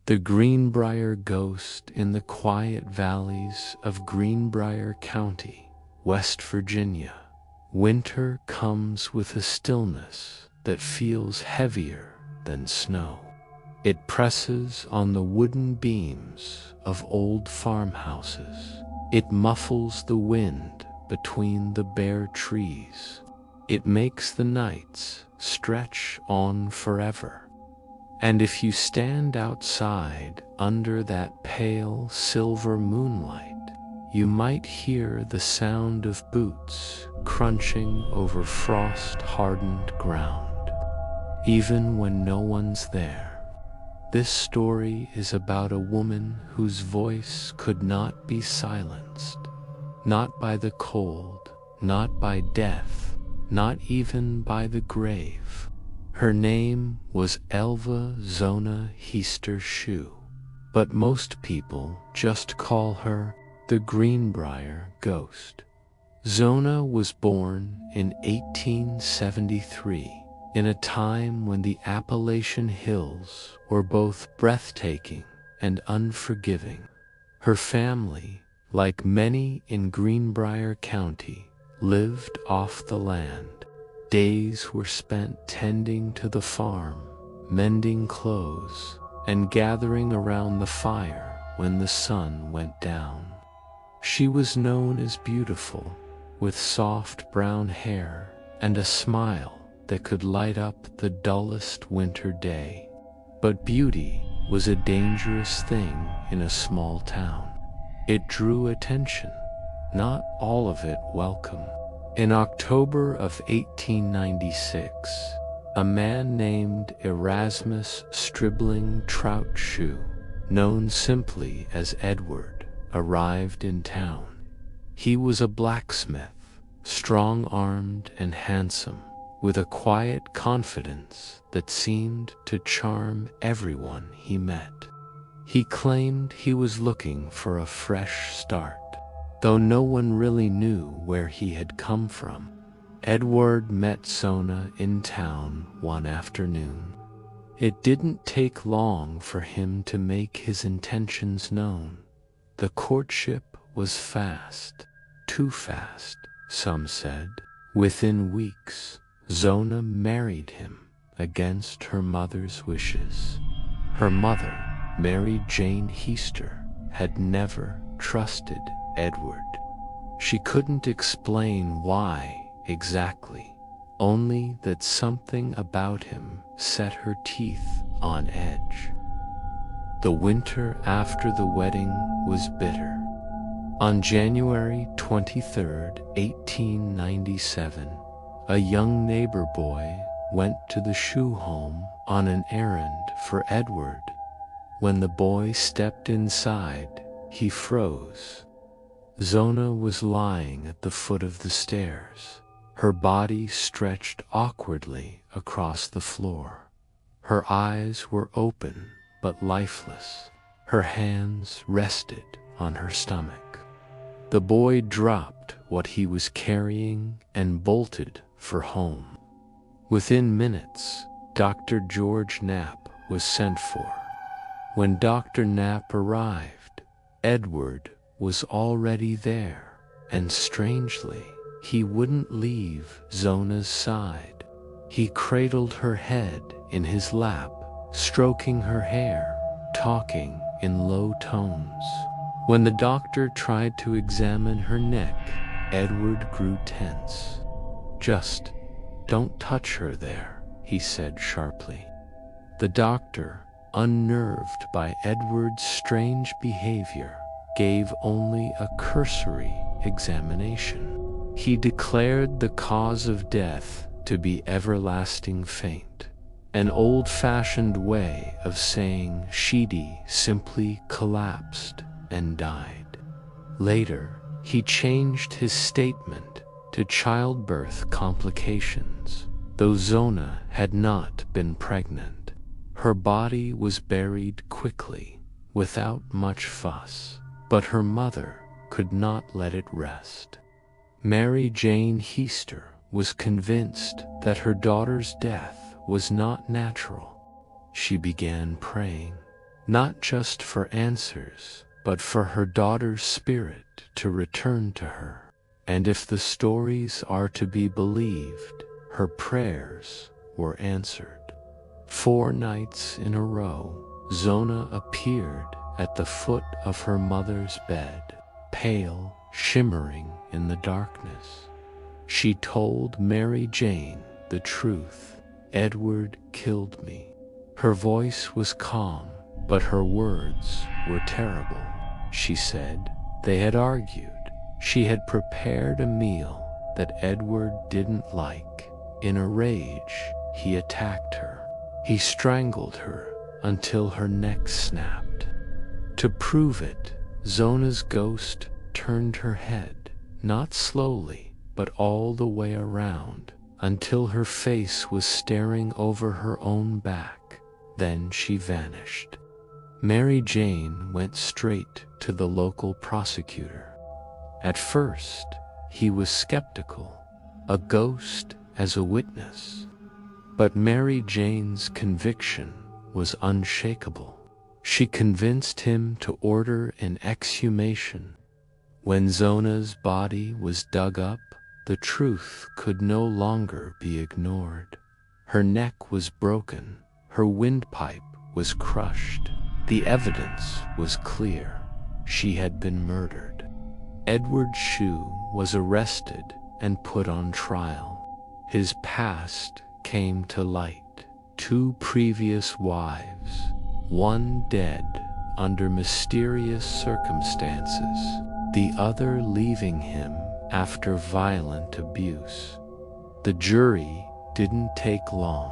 The Greenbrier Ghost in the quiet valleys of Greenbrier County, West Virginia. Winter comes with a stillness that feels heavier than snow. It presses on the wooden beams of old farmhouses. It muffles the wind between the bare trees. It makes the nights stretch on forever. And if you stand outside under that pale silver moonlight, you might hear the sound of boots crunching over frost-hardened ground, even when no one's there. This story is about a woman whose voice could not be silenced, not by the cold, not by death, not even by the grave. Her name was Elva Zona Heaster Shue, but most people just call her the Greenbrier Ghost. Zona was born in 1873, in a time when the Appalachian Hills were both breathtaking and unforgiving. Her family, like many in Greenbrier County, lived off the land. Days were spent tending to the farm, mending clothes, and gathering around the fire when the sun went down. She was known as beautiful, with soft brown hair and a smile that could light up the dullest winter day. But beauty was a dangerous thing in a small town. It drew attention, not all of it welcome. In October of 1896, a man named Erasmus Stribling Trout Shue, known simply as Edward, arrived in town. He was a blacksmith, strong-armed and handsome, with a quiet confidence that seemed to charm everyone he met. He claimed he was looking for a fresh start, though no one really knew where he had come from. Edward met Zona in town one afternoon. It didn't take long for him to make his intentions known. The courtship was fast, too fast, some said. Within weeks, Zona married him against her mother's wishes. Her mother, Mary Jane Heaster, had never trusted Edward. She couldn't explain why exactly, only that something about him set her teeth on edge. The winter after the wedding was bitter. On January 23, 1897, a young neighbor boy went to the Shue home on an errand for Edward. When the boy stepped inside, he froze. Zona was lying at the foot of the stairs, her body stretched awkwardly across the floor. Her eyes were open but lifeless. Her hands rested on her stomach. The boy dropped what he was carrying and bolted for home. Within minutes, Dr. George Knapp was sent for. When Dr. Knapp arrived, Edward was already there, and strangely, he wouldn't leave Zona's side. He cradled her head in his lap, stroking her hair, talking in low tones. When the doctor tried to examine her neck, Edward grew tense. "Just don't touch her there," he said sharply. The doctor, unnerved by Edward's strange behavior, gave only a cursory examination. He declared the cause of death to be everlasting faint, an old-fashioned way of saying she'd simply collapsed and died. Later, he changed his statement to childbirth complications, though Zona had not been pregnant. Her body was buried quickly, without much fuss, but her mother could not let it rest. Mary Jane Heaster was convinced that her daughter's death was not natural. She began praying, not just for answers, but for her daughter's spirit to return to her. And if the stories are to be believed, her prayers were answered. 4 nights in a row, Zona appeared at the foot of her mother's bed, pale, shimmering in the darkness. She told Mary Jane the truth. "Edward killed me." Her voice was calm, but her words were terrible. She said they had argued. She had prepared a meal that Edward didn't like. In a rage, he attacked her. He strangled her until her neck snapped. To prove it, Zona's ghost turned her head, not slowly, but all the way around, until her face was staring over her own back. Then she vanished. Mary Jane went straight to the local prosecutor. At first, he was skeptical. A ghost as a witness. But Mary Jane's conviction was unshakable. She convinced him to order an exhumation. When Zona's body was dug up, the truth could no longer be ignored. Her neck was broken. Her windpipe was crushed. The evidence was clear. She had been murdered. Edward Shue was arrested and put on trial. His past came to light. 2 previous wives, one dead under mysterious circumstances, the other leaving him after violent abuse. The jury didn't take long.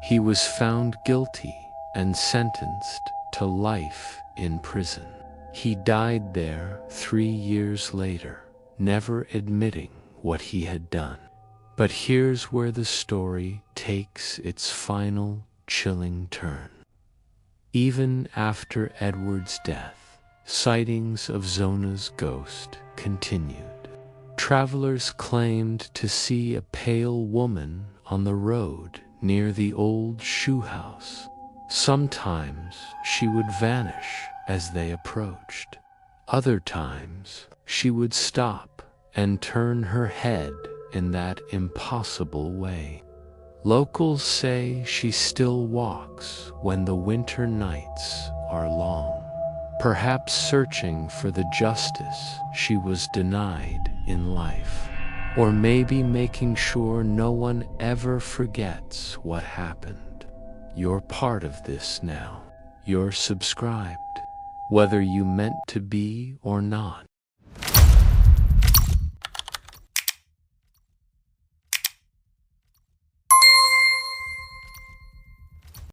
He was found guilty and sentenced to life in prison. He died there 3 years later, never admitting what he had done. But here's where the story takes its final chilling turn. Even after Edward's death, sightings of Zona's ghost continued. Travelers claimed to see a pale woman on the road near the old shoe house. Sometimes she would vanish as they approached. Other times she would stop and turn her head in that impossible way. Locals say she still walks when the winter nights are long, perhaps searching for the justice she was denied in life, or maybe making sure no one ever forgets what happened. You're part of this now. You're subscribed, whether you meant to be or not.